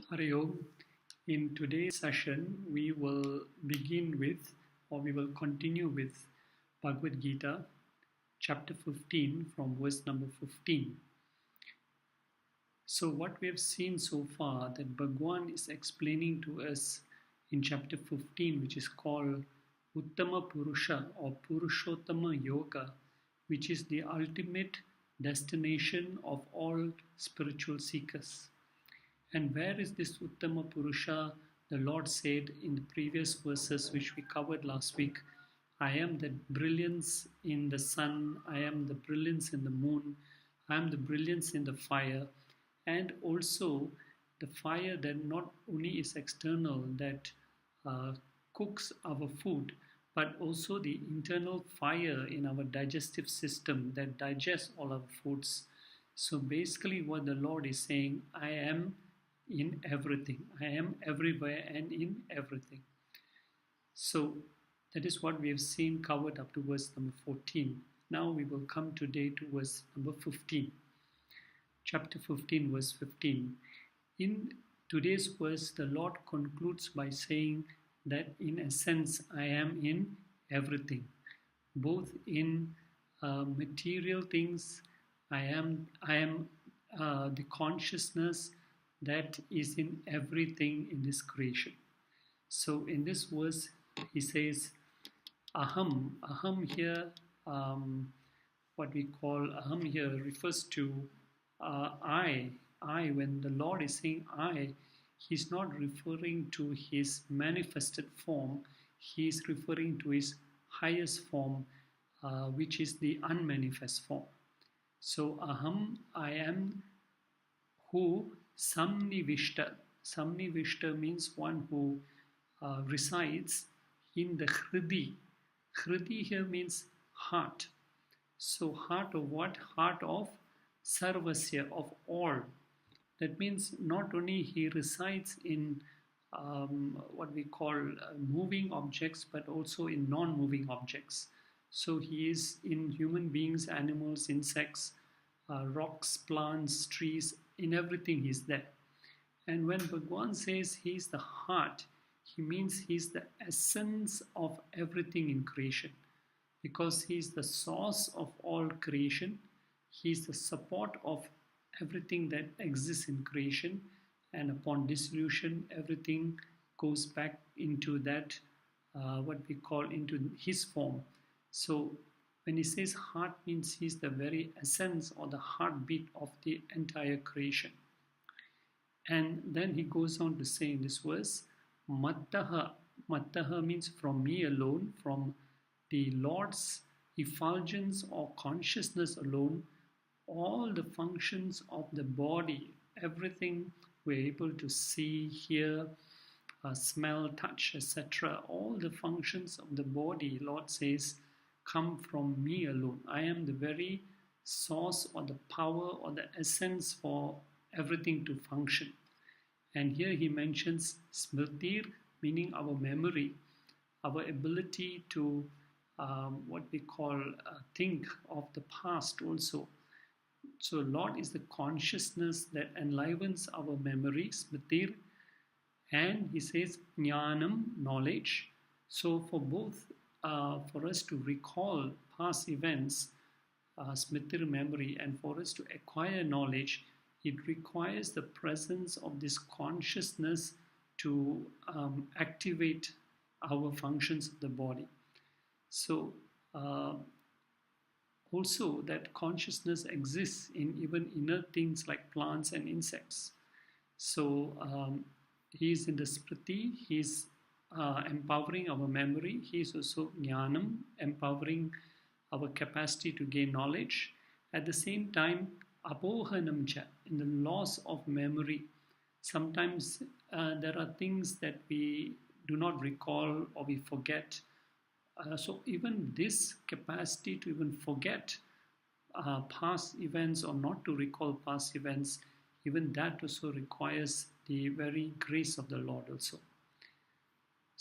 Hari Om. In today's session, we will begin with, or we will continue with Bhagavad Gita, chapter 15, from verse number 15. So, what we have seen so far, that Bhagwan is explaining to us in chapter 15, which is called Uttama Purusha or Purushottama Yoga, which is the ultimate destination of all spiritual seekers. And where is this Uttama Purusha? The Lord said in the previous verses which we covered last week, I am the brilliance in the sun, I am the brilliance in the moon, I am the brilliance in the fire, and also the fire that not only is external, that cooks our food, but also the internal fire in our digestive system that digests all our foods. So basically what the Lord is saying, I am in everything. I am everywhere and in everything. So that is what we have seen covered up to verse number 14. Now we will come today to verse number 15. Chapter 15, verse 15. In today's verse, the Lord concludes by saying that in essence, I am in everything, both in material things. I am the consciousness that is in everything in this creation. So in this verse, he says, Aham. Aham here, what we call Aham here refers to I. When the Lord is saying I, he's not referring to his manifested form, he is referring to his highest form, which is the unmanifest form. So Aham, I am who Samnivishta. Samnivishta means one who resides in the Hridi. Hridi here means heart. So heart of what? Heart of Sarvasya, of all. That means not only he resides in what we call moving objects, but also in non-moving objects. So he is in human beings, animals, insects, rocks, plants, trees, in everything he's there. And when Bhagwan says he's the heart, he means he's the essence of everything in creation. Because he's the source of all creation, he's the support of everything that exists in creation, and upon dissolution, everything goes back into that, what we call into his form. So when he says heart, means he's the very essence or the heartbeat of the entire creation. And then he goes on to say in this verse, Mattaha. Mattaha means from me alone, from the Lord's effulgence or consciousness alone, all the functions of the body, everything we're able to see, hear, smell, touch, etc., all the functions of the body, Lord says, come from me alone. I am the very source or the power or the essence for everything to function. And here he mentions smritir, meaning our memory, our ability to what we call think of the past also. So Lord is the consciousness that enlivens our memory, smritir, and he says jnanam, knowledge. So for both, for us to recall past events, smritir, memory, and for us to acquire knowledge, it requires the presence of this consciousness to activate our functions of the body. So also that consciousness exists in even inert things like plants and insects. So he is in the smriti, he is empowering our memory. He is also jnanam, empowering our capacity to gain knowledge. At the same time, apohanam cha, in the loss of memory. Sometimes there are things that we do not recall or we forget. So even this capacity to even forget past events or not to recall past events, even that also requires the very grace of the Lord also.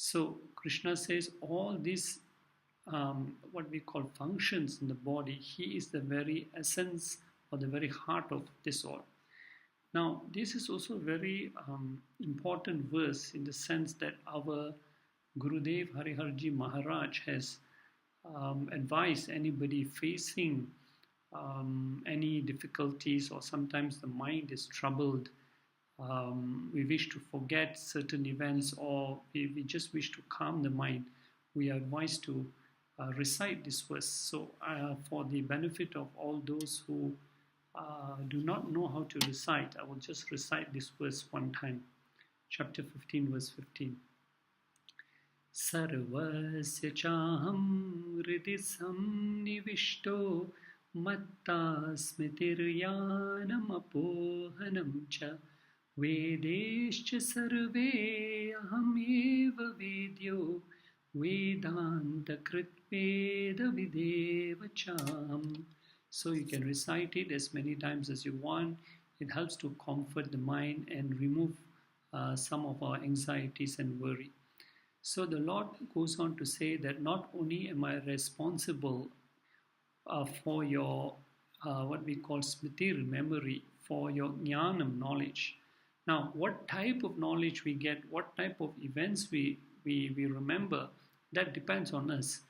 So Krishna says all these what we call functions in the body, he is the very essence or the very heart of this all. Now, this is also a very important verse in the sense that our Gurudev Hariharji Maharaj has advised anybody facing any difficulties, or sometimes the mind is troubled, we wish to forget certain events, or we just wish to calm the mind, we are advised to recite this verse. So, for the benefit of all those who do not know how to recite, I will just recite this verse one time. Chapter 15, verse 15. Sarvasya chaham hridhi samnivishto matta smitiryānam apohanam cha vedescha sarve ahameva vedyo vedanta kritveda videva cham. So you can recite it as many times as you want. It helps to comfort the mind and remove some of our anxieties and worry. So the Lord goes on to say that not only am I responsible for your what we call smriti, memory, for your jnanam, knowledge. Now, what type of knowledge we get, what type of events we remember, that depends on us.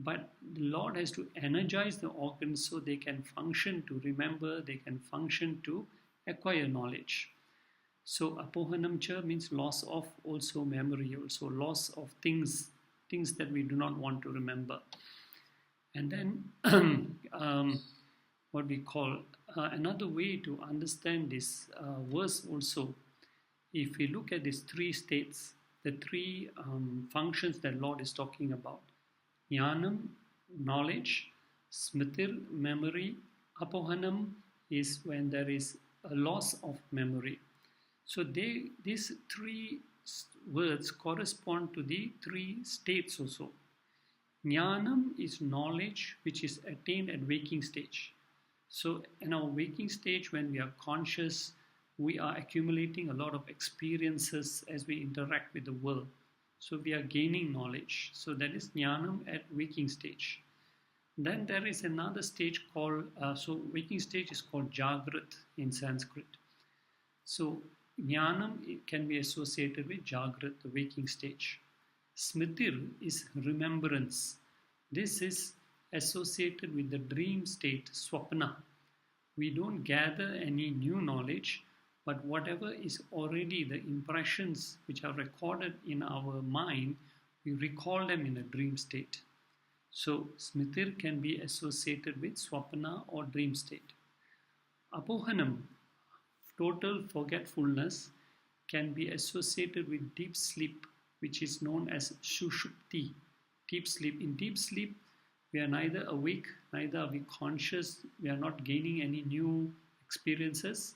But the Lord has to energize the organs so they can function to remember, they can function to acquire knowledge. So apohanam cha means loss of also memory, also loss of things that we do not want to remember. And then what we call another way to understand this verse also, if we look at these three states, the three functions that Lord is talking about: jnanam, knowledge; smritir, memory; apohanam is when there is a loss of memory. So these three words correspond to the three states also. Jnanam is knowledge which is attained at waking stage. So in our waking stage, when we are conscious, we are accumulating a lot of experiences as we interact with the world. So we are gaining knowledge. So that is jnanam at waking stage. Then there is another stage called, so waking stage is called jagrat in Sanskrit. So jnanam can be associated with jagrat, the waking stage. Smritir is remembrance. This is associated with the dream state, swapna. We don't gather any new knowledge, but whatever is already the impressions which are recorded in our mind, we recall them in a dream state. So smritir can be associated with swapna or dream state. Apohanam, total forgetfulness, can be associated with deep sleep, which is known as Ch15, deep sleep. In deep sleep, we are neither awake, neither are we conscious, we are not gaining any new experiences,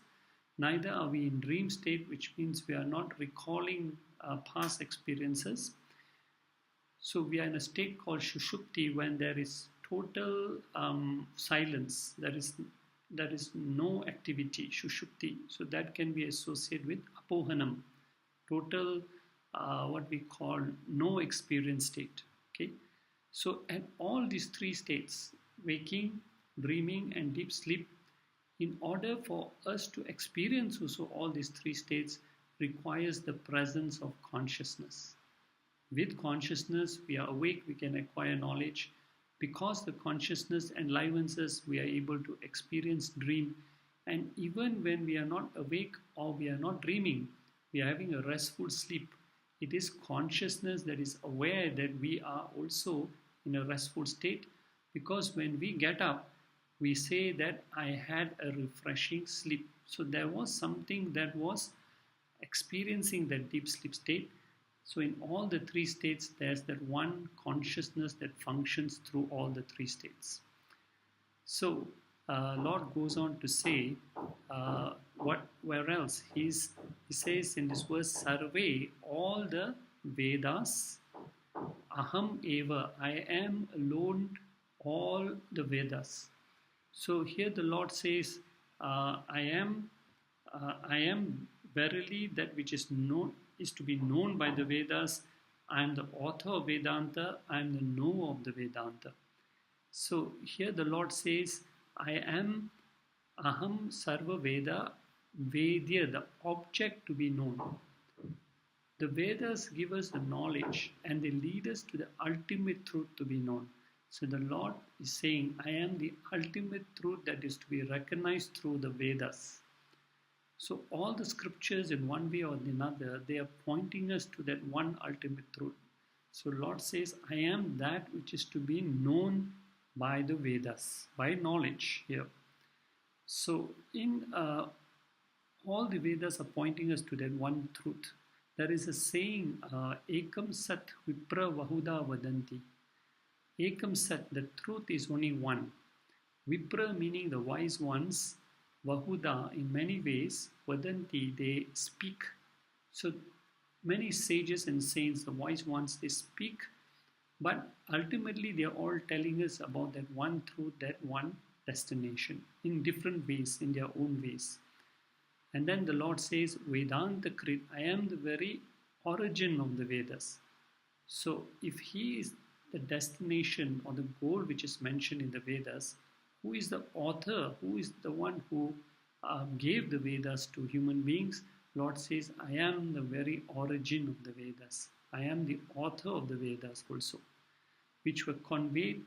neither are we in dream state, which means we are not recalling past experiences. So we are in a state called Sushupti, when there is total silence, there is no activity, Sushupti. So that can be associated with Apohanam, total what we call no experience state. Okay, so at all these three states, waking, dreaming, and deep sleep, in order for us to experience also all these three states, requires the presence of consciousness. With consciousness, we are awake, we can acquire knowledge. Because the consciousness enlivens us, we are able to experience dream. And even when we are not awake or we are not dreaming, we are having a restful sleep. It is consciousness that is aware that we are also in a restful state, because when we get up, we say that I had a refreshing sleep. So there was something that was experiencing that deep sleep state. So in all the three states, there's that one consciousness that functions through all the three states. So Lord goes on to say, where else? He says in this verse, Sarve, all the Vedas, Aham Eva, I am alone, all the Vedas. So here the Lord says, I am verily that which is known, is to be known by the Vedas. I am the author of Vedanta, I am the knower of the Vedanta. So here the Lord says, I am Aham Sarva Veda, Vedya, the object to be known. The Vedas give us the knowledge and they lead us to the ultimate truth to be known. So the Lord is saying, I am the ultimate truth that is to be recognized through the Vedas. So all the scriptures in one way or another, they are pointing us to that one ultimate truth. So Lord says, I am that which is to be known by the Vedas, by knowledge here. So in all the Vedas are pointing us to that one truth. There is a saying, Ekam Sat Vipra Vahuda Vadanti. Ekam Sat, the truth is only one. Vipra meaning the wise ones, Vahuda in many ways, Vadanti, they speak. So many sages and saints, the wise ones, they speak, but ultimately they are all telling us about that one truth, that one destination in different ways, in their own ways. And then the Lord says, Vedanta Krit, I am the very origin of the Vedas. So if He is the destination or the goal which is mentioned in the Vedas, who is the author? Who is the one who gave the Vedas to human beings? Lord says, I am the very origin of the Vedas. I am the author of the Vedas also, which were conveyed.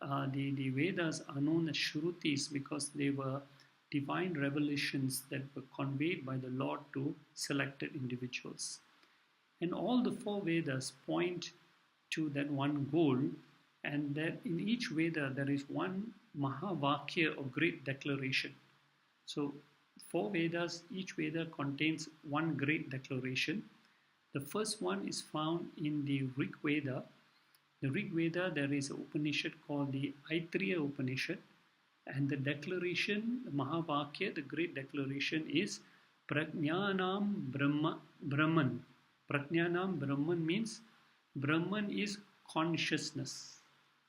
The Vedas are known as Shrutis because they were divine revelations that were conveyed by the Lord to selected individuals. And all the four Vedas point to that one goal, and that in each Veda there is one Mahavakya or great declaration. So four Vedas, each Veda contains one great declaration. The first one is found in the Rig Veda. The Rig Veda, there is an Upanishad called the Aitreya Upanishad. And the declaration, the Mahavakya, the great declaration is Prajnanam Brahman. Prajnanam Brahman means Brahman is consciousness.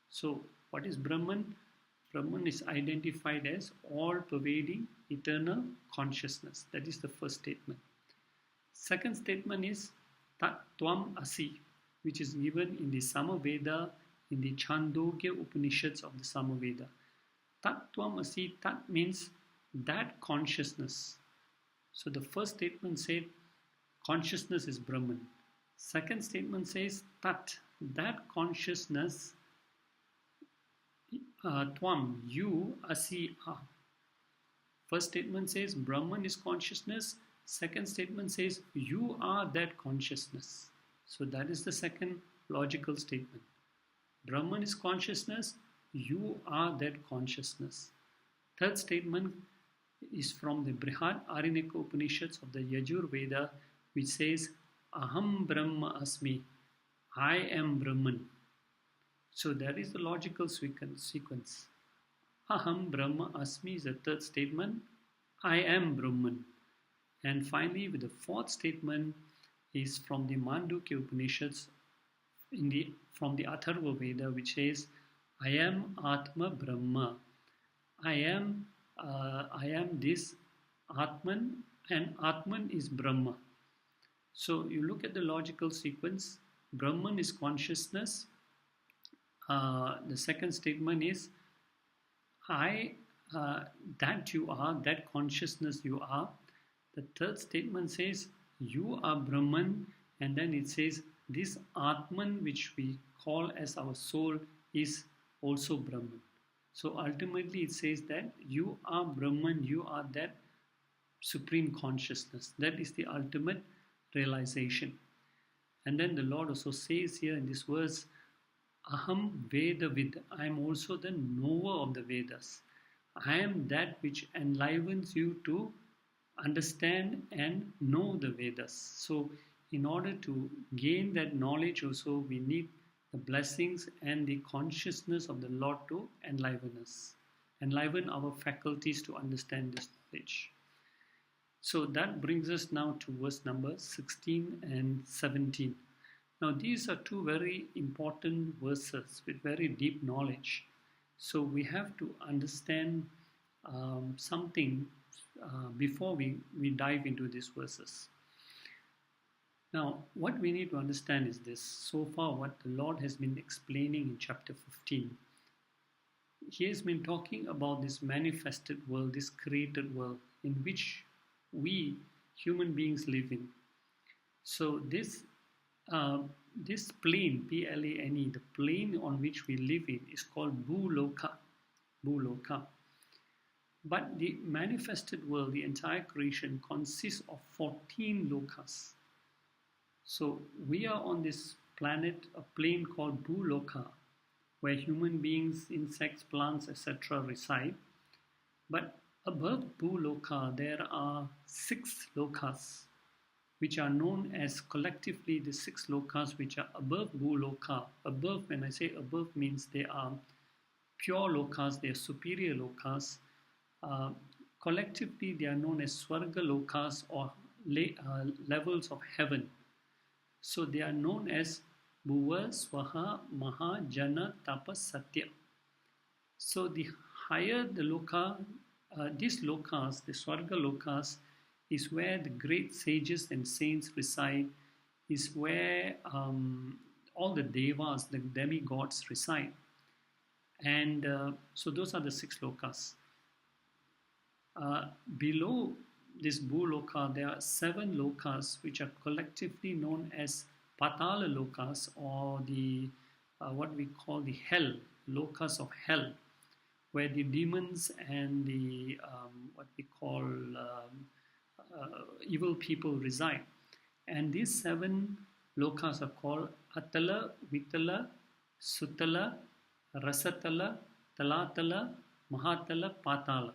So what is Brahman? Brahman is identified as all-pervading eternal consciousness. That is the first statement. Second statement is Tat Tvam Asi, which is given in the Samaveda, in the Chandogya Upanishads of the Samaveda. Tat Tvam Asi, Tat means that consciousness. So the first statement said consciousness is Brahman. Second statement says Tat, that consciousness, Tvam, you, Asi, are. First statement says Brahman is consciousness. Second statement says you are that consciousness. So that is the second logical statement. Brahman is consciousness. You are that consciousness. Third statement is from the Brihad Aranyaka Upanishads of the Yajur Veda, which says Aham Brahma Asmi, I am Brahman. So that is the logical sequence. Aham Brahma Asmi is the third statement. I am Brahman. And finally, with the fourth statement is from the Mandukya Upanishads, from the Atharva Veda, which says, I am Atma Brahma. I am this Atman, and Atman is Brahma. So you look at the logical sequence. Brahman is consciousness. The second statement is that you are, that consciousness you are. The third statement says you are Brahman, and then it says this Atman which we call as our soul is also Brahman. So ultimately it says that you are Brahman, you are that supreme consciousness. That is the ultimate realization. And then the Lord also says here in this verse, Aham Vedavid, I am also the knower of the Vedas. I am that which enlivens you to understand and know the Vedas. So in order to gain that knowledge also, we need the blessings and the consciousness of the Lord to enliven us, enliven our faculties to understand this knowledge. So that brings us now to verse number 16 and 17. Now these are two very important verses with very deep knowledge. So we have to understand something before we dive into these verses. Now, what we need to understand is this. So far, what the Lord has been explaining in chapter 15, He has been talking about this manifested world, this created world, in which we human beings live in. So this plane, Plane, the plane on which we live in, is called Bhuloka. Bhuloka. But the manifested world, the entire creation, consists of 14 lokas. So we are on this planet, a plane called Bhuloka, where human beings, insects, plants, etc. reside. But above Bhuloka, there are 6 lokas, which are known as collectively the 6 lokas which are above Bhuloka. Above, when I say above, means they are pure lokas, they are superior lokas. Collectively, they are known as Swarga lokas, or levels of heaven. So they are known as Bhuva, Swaha, Maha, Jana, Tapa, Satya. So the higher the loka, these lokas, the Swarga lokas, is where the great sages and saints reside, is where all the devas, the demigods reside. And so those are the 6 lokas. Below this Bhuloka, there are 7 lokas which are collectively known as Patala lokas, or the what we call the hell, lokas of hell, where the demons and the what we call evil people reside. And these 7 lokas are called Atala, Vitala, Sutala, Rasatala, Talatala, Mahatala, Patala.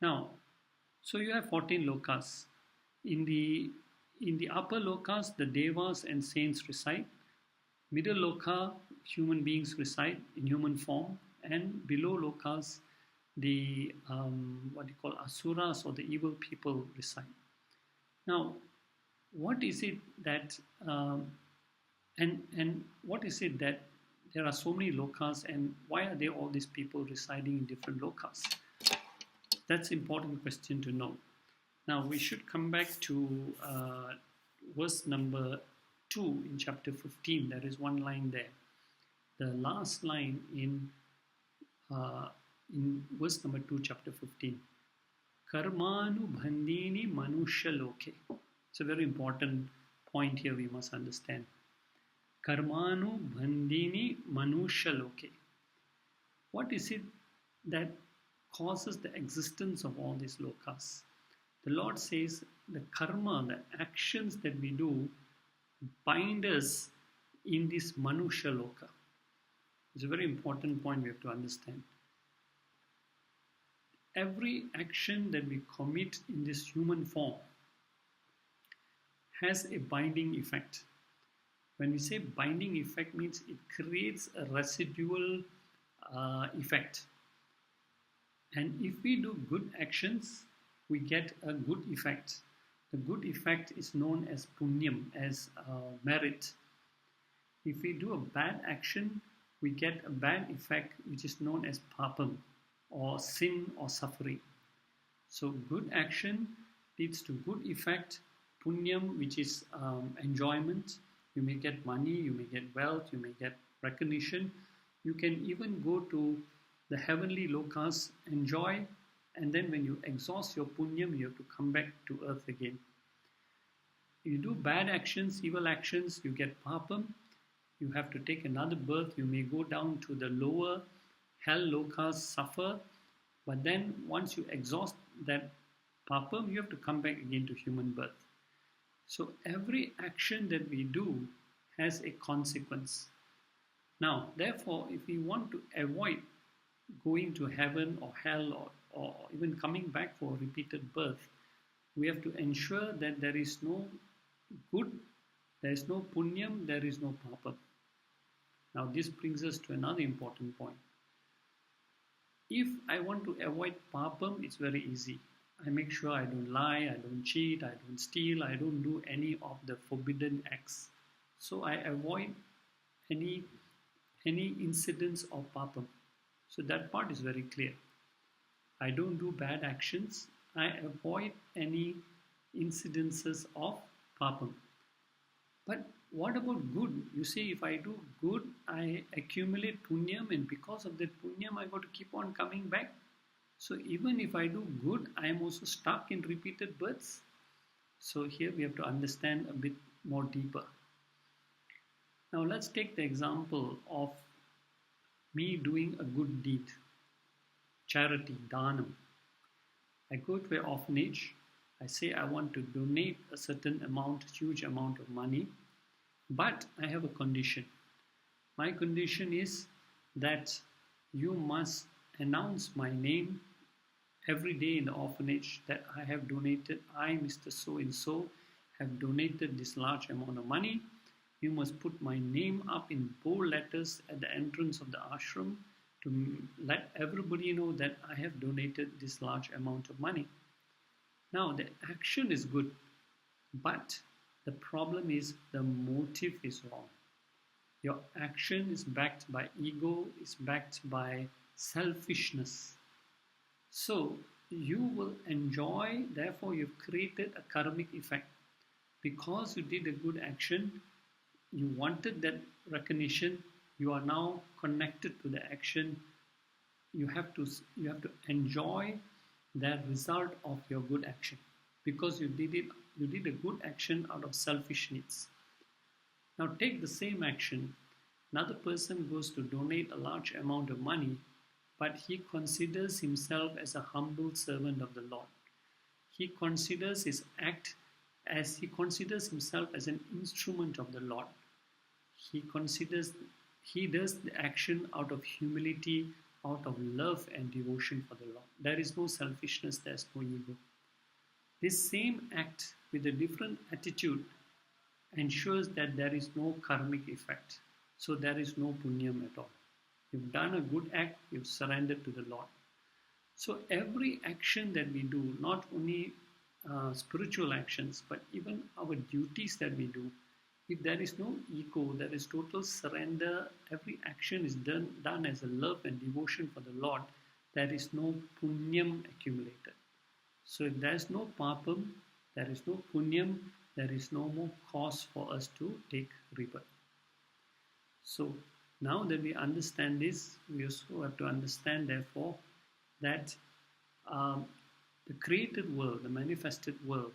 Now, so you have 14 lokas. In the upper lokas, the devas and saints reside. Middle loka, human beings reside in human form. And below lokas, the what you call asuras, or the evil people, reside. Now, what is it that and what is it that there are so many lokas, and why are there all these people residing in different lokas? That's an important question to know. Now we should come back to verse number 2 in chapter 15. There is one line there. The last line in verse number 2, chapter 15. Karmanu bhandini manusha loke. It's a very important point here we must understand. Karmanu bhandini manusha loke. What is it that causes the existence of all these lokas? The Lord says the karma, the actions that we do, bind us in this manusha loka. It's a very important point we have to understand. Every action that we commit in this human form has a binding effect. When we say binding effect, means it creates a residual effect. And if we do good actions, we get a good effect. The good effect is known as punyam, as merit. If we do a bad action, we get a bad effect, which is known as papam, or sin or suffering. So good action leads to good effect. Punyam, which is enjoyment. You may get money, you may get wealth, you may get recognition. You can even go to the heavenly lokas, enjoy, and then when you exhaust your punyam, you have to come back to earth again. You do bad actions, evil actions, you get papam. You have to take another birth. You may go down to the lower hell lokas, suffer. But then once you exhaust that papam, you have to come back again to human birth. So every action that we do has a consequence. Now, therefore, if we want to avoid going to heaven or hell, or even coming back for a repeated birth, we have to ensure that there is no good, there is no punyam, there is no papam. Now this brings us to another important point. If I want to avoid papam, it's very easy. I make sure I don't lie, I don't cheat, I don't steal, I don't do any of the forbidden acts. So I avoid any incidents of papam. So that part is very clear. I don't do bad actions. I avoid any incidences of papam. But what about good? You see, if I do good, I accumulate punyam, and because of that punyam, I got to keep on coming back. So even if I do good, I am also stuck in repeated births. So here we have to understand a bit more deeper. Now let's take the example of me doing a good deed, charity, dhanam. I go to an orphanage, I say I want to donate a certain amount, huge amount of money, but I have a condition. My condition is that you must announce my name every day in the orphanage that I have donated, I, Mr. So and so, have donated this large amount of money. You must put my name up in bold letters at the entrance of the ashram to let everybody know that I have donated this large amount of money. Now, the action is good, but the problem is the motive is wrong. Your action is backed by ego, is backed by selfishness. So you will enjoy, therefore you've created a karmic effect. Because you did a good action, you wanted that recognition, you are now connected to the action. You have to enjoy the result of your good action. Because you did a good action out of selfish needs. Now take the same action. Another person goes to donate a large amount of money, but he considers himself as a humble servant of the Lord. He considers his act as he considers himself as an instrument of the Lord. He does the action out of humility, out of love and devotion for the Lord. There is no selfishness, there is no ego. This same act with a different attitude ensures that there is no karmic effect. So there is no punyam at all. You've done a good act, you've surrendered to the Lord. So every action that we do, not only spiritual actions, but even our duties that we do, if there is no ego, there is total surrender, every action is done as a love and devotion for the Lord, there is no punyam accumulated. So if there is no papam, there is no punyam, there is no more cause for us to take rebirth. So now that we understand this, we also have to understand, therefore, that the created world, the manifested world,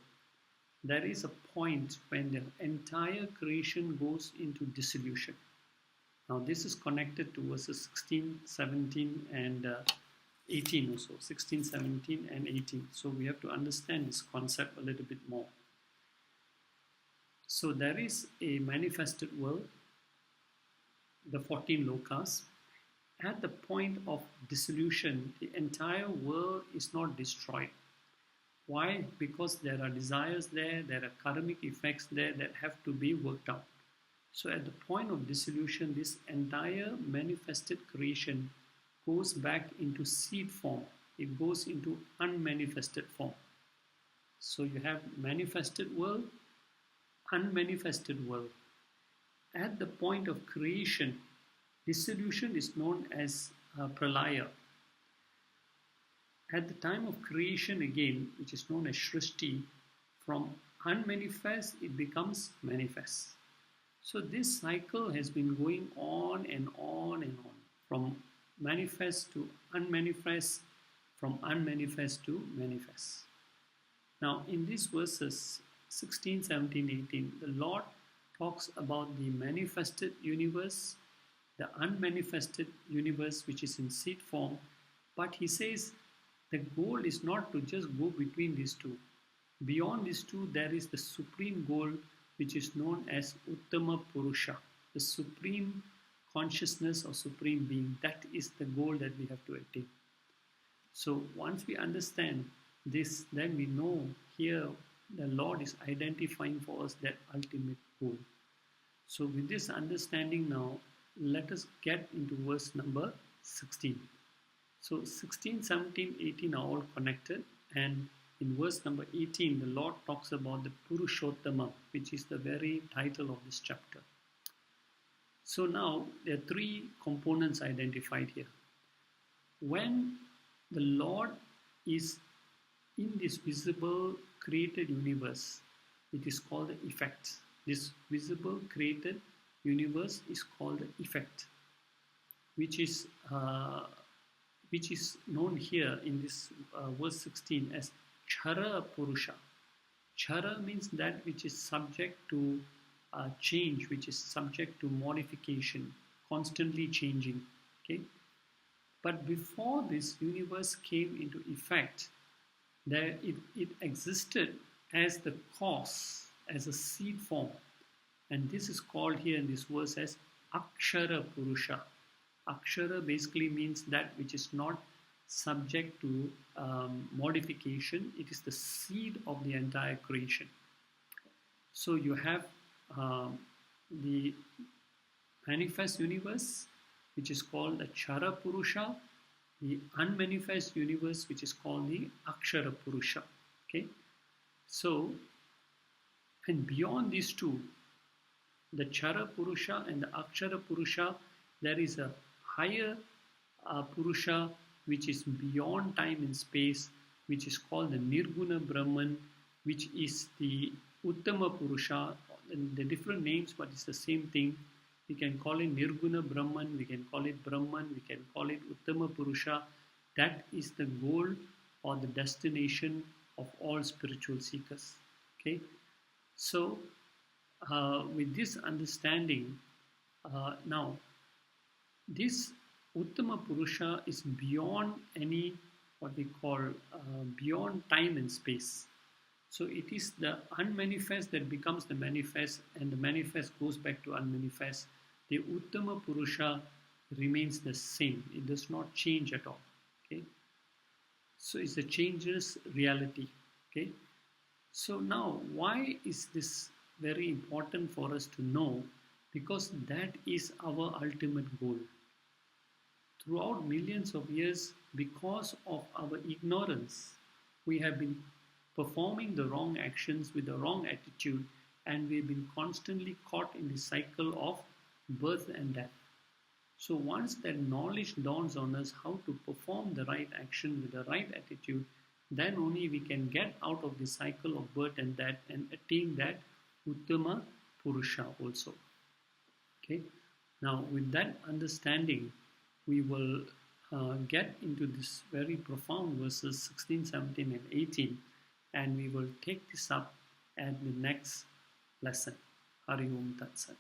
there is a point when the entire creation goes into dissolution. Now this is connected to verses 16, 17 and 18 also, 16, 17 and 18. So we have to understand this concept a little bit more. So there is a manifested world, the 14 lokas. At the point of dissolution, the entire world is not destroyed. Why? Because there are desires there are karmic effects there that have to be worked out. So at the point of dissolution, this entire manifested creation goes back into seed form. It goes into unmanifested form. So you have manifested world, unmanifested world. At the point of creation, dissolution is known as pralaya. At the time of creation again, which is known as Shrishti, from unmanifest it becomes manifest. So this cycle has been going on and on and on, from manifest to unmanifest, from unmanifest to manifest. Now in these verses 16, 17, 18, the Lord talks about the manifested universe, the unmanifested universe which is in seed form, but he says the goal is not to just go between these two. Beyond these two, there is the supreme goal which is known as Uttama Purusha, the supreme consciousness or supreme being. That is the goal that we have to attain. So once we understand this, then we know here the Lord is identifying for us that ultimate goal. So with this understanding now, let us get into verse number 16. So 16, 17, 18 are all connected, and in verse number 18, the Lord talks about the Purushottama, which is the very title of this chapter. So now there are three components identified here. When the Lord is in this visible created universe, it is called the effect. This visible created universe is called the effect, which is which is known here in this verse 16 as Chara Purusha. Chara means that which is subject to change, which is subject to modification, constantly changing. Okay, but before this universe came into effect, it existed as the cause, as a seed form, and this is called here in this verse as Akshara Purusha. Akshara basically means that which is not subject to modification. It is the seed of the entire creation. So you have the manifest universe, which is called the Chara Purusha, the unmanifest universe, which is called the Akshara Purusha. Okay, so, and beyond these two, the Chara Purusha and the Akshara Purusha, there is a higher Purusha which is beyond time and space, which is called the Nirguna Brahman, which is the Uttama Purusha. And the different names, but it's the same thing. We can call it Nirguna Brahman, we can call it Brahman, we can call it Uttama Purusha. That is the goal or the destination of all spiritual seekers. Okay, so with this understanding, now this Uttama Purusha is beyond any what we call beyond time and space. So it is the unmanifest that becomes the manifest, and the manifest goes back to unmanifest. The Uttama Purusha remains the same. It does not change at all. Okay, so it's a changeless reality. Okay, so now why is this very important for us to know? Because that is our ultimate goal. Throughout millions of years, because of our ignorance, we have been performing the wrong actions with the wrong attitude, and we've been constantly caught in the cycle of birth and death. So once that knowledge dawns on us how to perform the right action with the right attitude, then only we can get out of the cycle of birth and death and attain that Uttama Purusha also. Okay. Now with that understanding, we will get into this very profound verses 16, 17 and 18, and we will take this up at the next lesson. Hari Om Tat Sat.